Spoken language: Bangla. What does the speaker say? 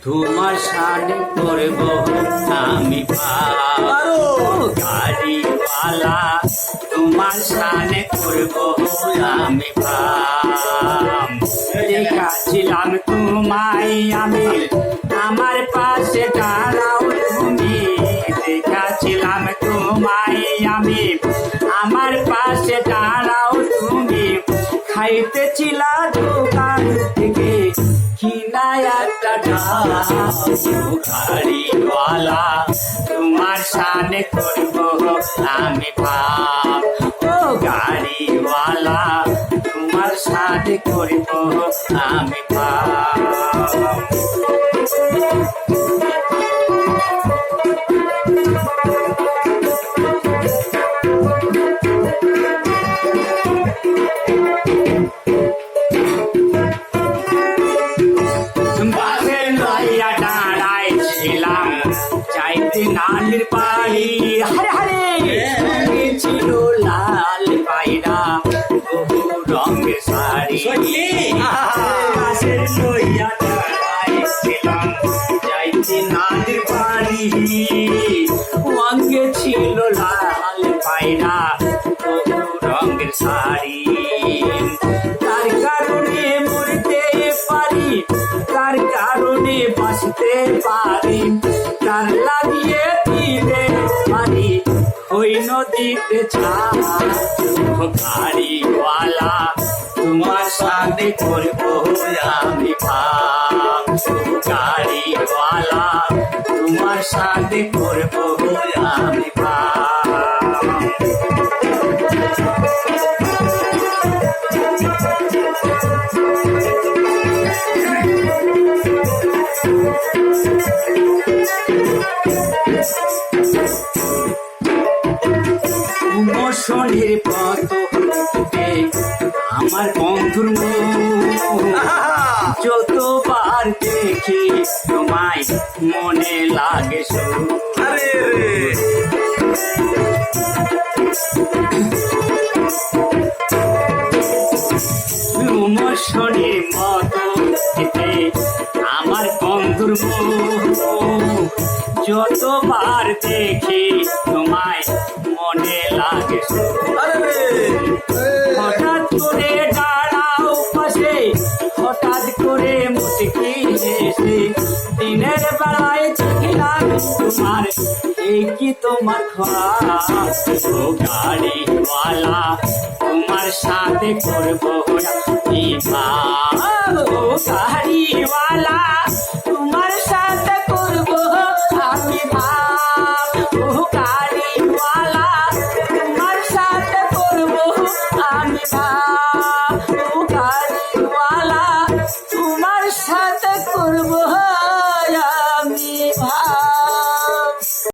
তোমার সাথে করব আমি গাড়িওয়ালা, তোমার সাথে করব আমি দেখাচ্ছিলাম তোমায় আমি, আমার পাশে দাঁড়াও তুমি। দেখাচ্ছিলাম তোমায় আমি, আমার পাশে দাঁড়াও তুমি। খাইতেছিলা দোকান থেকে কিনা একটা গাড়িওয়ালা, তোমার সামনে করব আমি ভাব। ও গাড়িওয়ালা, তোমার সাথে করব আমি ভাব। চাইতে নালির বাড়ি হারে হারে ছিল লাল পায়রা, বহু রঙের শাড়ি গাছের লইয়া দাঁড়াইছিলাম। চাইতে নালির বাড়ি রঙে ছিল লাল পায়রা, বহু রঙের শাড়ি। তার কারণে মরতে পারি, তার কারণে বাঁচতে পারি, তার লাগিয়ে দিতে পারি ওই নদীতে গাড়িওয়ালা, তোমার সাথে করব আমি ভাব। গাড়িওয়ালা, তোমার সাথে করব আমি ভাব। শনির পথ আমার বন্ধুর যতবার দেখি তোমায় মনে লাগে শনির মতো আমার বন্ধুর যতবার দেখি তোমায় মনে লাগে। হঠাৎ করে দাঁড়াও পাশে, হঠাৎ করে মুচকি এসে দিনের বেলায় দেখিলাম তোমার, এই কি তোমার ও গাড়িওয়ালা, তোমার সাথে করব আমি ভাব। ও গাড়িওয়ালা, তোমার সাথে করব আমি ভাব। ও গাড়িওয়ালা, তোমার সাথে করব আমি ভাব। ও গাড়িওয়ালা, তোমার সাথে করব